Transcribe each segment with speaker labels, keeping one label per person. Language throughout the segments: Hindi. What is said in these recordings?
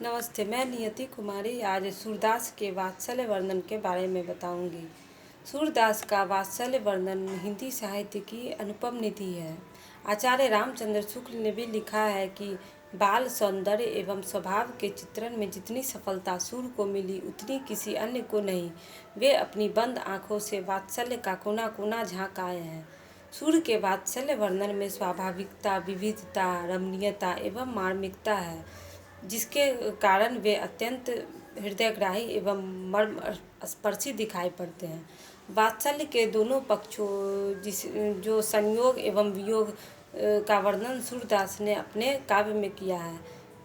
Speaker 1: नमस्ते, मैं नियति कुमारी आज सूरदास के वात्सल्य वर्णन के बारे में बताऊंगी। सूरदास का वात्सल्य वर्णन हिंदी साहित्य की अनुपम निधि है। आचार्य रामचंद्र शुक्ल ने भी लिखा है कि बाल सौंदर्य एवं स्वभाव के चित्रण में जितनी सफलता सूर को मिली उतनी किसी अन्य को नहीं। वे अपनी बंद आँखों से वात्सल्य का कोना कोना झाँक आए हैं। सूर के वात्सल्य वर्णन में स्वाभाविकता, विविधता, रमणीयता एवं मार्मिकता है, जिसके कारण वे अत्यंत हृदयग्राही एवं मर्मस्पर्शी दिखाई पड़ते हैं। वात्सल्य के दोनों पक्षों जो संयोग एवं वियोग का वर्णन सूरदास ने अपने काव्य में किया है।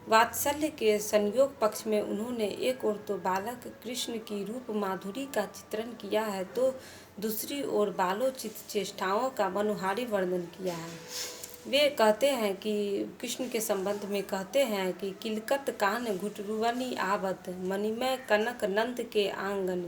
Speaker 1: वात्सल्य के संयोग पक्ष में उन्होंने एक ओर तो बालक कृष्ण की रूप माधुरी का चित्रण किया है, तो दूसरी ओर बालोचित चेष्टाओं का मनोहारी वर्णन किया है। वे कहते हैं कि कृष्ण के संबंध में कहते हैं कि किलकत कान घुटरुवनी आवत, मणिमय कनक नंद के आंगन,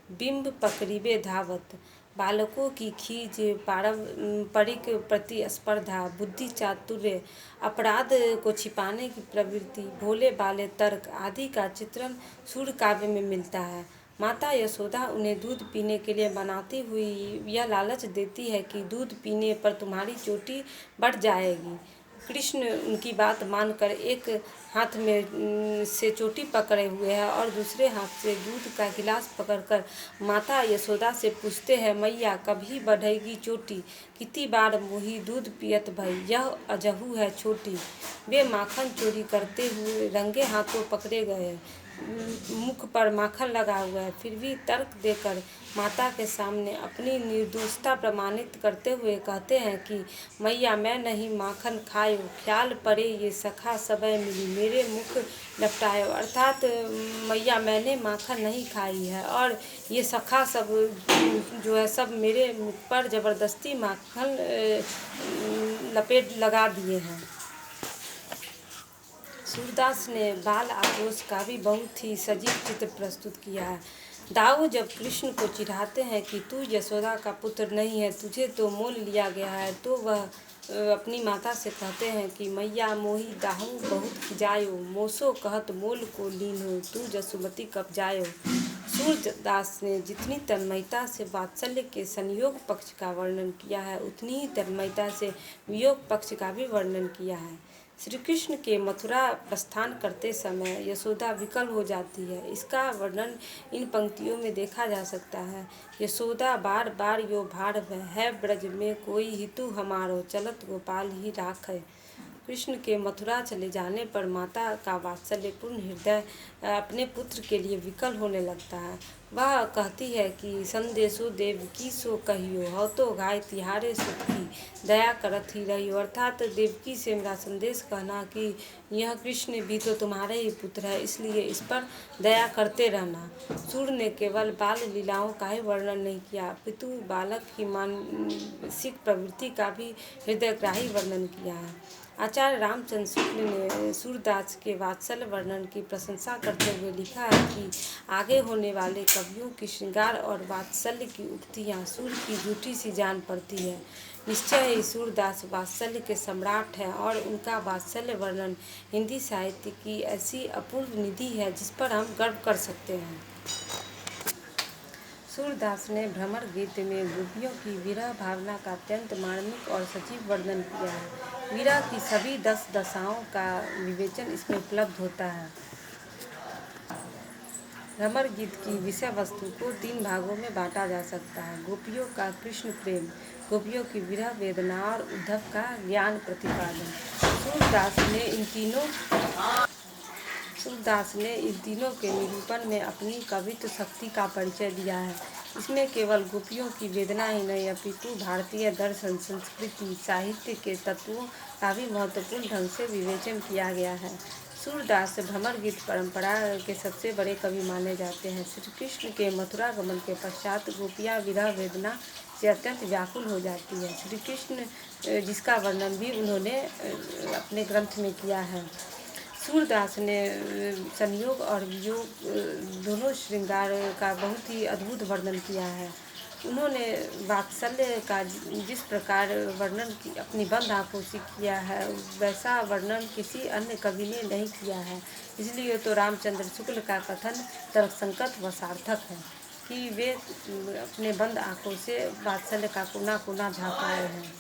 Speaker 1: बिंब पकड़िबे धावत। बालकों की खीज, पारंपरिक प्रतिस्पर्धा, बुद्धि चातुर्य, अपराध को छिपाने की प्रवृत्ति, भोले भाले तर्क आदि का चित्रण सूर काव्य में मिलता है। माता यशोदा उन्हें दूध पीने के लिए मनाती हुई यह लालच देती है कि दूध पीने पर तुम्हारी चोटी बढ़ जाएगी। कृष्ण उनकी बात मानकर एक हाथ में से चोटी पकड़े हुए हैं और दूसरे हाथ से दूध का गिलास पकड़कर माता यशोदा से पूछते हैं, मैया कभी बढ़ेगी चोटी, कितनी बार मोही दूध पियत भई, यह अजहू है छोटी। वे माखन चोरी करते हुए रंगे हाथों पकड़े गए, मुख पर माखन लगा हुआ है, फिर भी तर्क देकर माता के सामने अपनी निर्दोषता प्रमाणित करते हुए कहते हैं कि मैया मैं नहीं माखन खायो, ख्याल पड़े ये सखा सबय मिली, मेरे मुख लपटायो। अर्थात मैया मैंने माखन नहीं खाई है और ये सखा सब जो है सब मेरे मुख पर ज़बरदस्ती माखन लपेट लगा दिए हैं। सूरदास ने बाल आक्रोश का भी बहुत ही सजीव चित्र प्रस्तुत किया है। दाऊ जब कृष्ण को चिढ़ाते हैं कि तू यशोदा का पुत्र नहीं है, तुझे तो मोल लिया गया है, तो वह अपनी माता से कहते हैं कि मैया मोही दाहू बहुत खिजायो, मोसो कहत मोल को लीनो, तू जसुमती कब जायो। सूरदास ने जितनी तन्मयता से वात्सल्य के संयोग पक्ष का वर्णन किया है, उतनी ही तन्मयता से वियोग पक्ष का भी वर्णन किया है। श्री कृष्ण के मथुरा प्रस्थान करते समय यशोदा विकल हो जाती है। इसका वर्णन इन पंक्तियों में देखा जा सकता है। यशोदा बार बार यो भाड़ है ब्रज में कोई हितु हमारो, चलत गोपाल ही राखै। कृष्ण के मथुरा चले जाने पर माता का वात्सल्यपूर्ण हृदय अपने पुत्र के लिए विकल होने लगता है। वह कहती है कि संदेशो देवकी सो कहियो, हो तो गाय तिहारे सुखी, दया करत ही रहियो। अर्थात देवकी से मेरा संदेश कहना कि यह कृष्ण भी तो तुम्हारे ही पुत्र है, इसलिए इस पर दया करते रहना। सूर ने केवल बाल लीलाओं का ही वर्णन नहीं किया, अपितु बालक की मानसिक प्रवृत्ति का भी हृदयग्राही वर्णन किया है। आचार्य रामचंद्र शुक्ल ने सूरदास के वात्सल्य वर्णन की प्रशंसा करते हुए लिखा है कि आगे होने वाले कवियों की श्रृंगार और वात्सल्य की उक्तियाँ सूर की झूठी सी जान पड़ती है। निश्चय ही सूरदास वात्सल्य के सम्राट हैं और उनका वात्सल्य वर्णन हिंदी साहित्य की ऐसी अपूर्व निधि है जिस पर हम गर्व कर सकते हैं। सूरदास ने भ्रमर गीत में गोपियों की विरह भावना का अत्यंत मार्मिक और सजीव वर्णन किया है। विरह की सभी 10 दशाओं का विवेचन इसमें उपलब्ध होता है। भ्रमर गीत की विषय वस्तु को 3 भागों में बांटा जा सकता है। गोपियों का कृष्ण प्रेम, गोपियों की विरह वेदना और उद्धव का ज्ञान प्रतिपादन। सूरदास ने इन तीनों के निरूपण में अपनी कवित्व शक्ति का परिचय दिया है। इसमें केवल गोपियों की वेदना ही नहीं, अपितु भारतीय दर्शन, संस्कृति, साहित्य के तत्वों का भी महत्वपूर्ण ढंग से विवेचन किया गया है। सूरदास भ्रमर गीत परंपरा के सबसे बड़े कवि माने जाते हैं। श्री कृष्ण के मथुरा गमन के पश्चात गोपियाँ विरह वेदना से अत्यंत व्याकुल हो जाती है। श्री कृष्ण जिसका वर्णन भी उन्होंने अपने ग्रंथ में किया है। सूरदास ने संयोग और वियोग दोनों श्रृंगार का बहुत ही अद्भुत वर्णन किया है। उन्होंने वात्सल्य का जिस प्रकार वर्णन अपनी बंद आँखों से किया है, वैसा वर्णन किसी अन्य कवि ने नहीं किया है। इसलिए तो रामचंद्र शुक्ल का कथन तर्कसंगत व सार्थक है कि वे अपने बंद आँखों से वात्सल्य का कोना कोना झाँक आए हैं।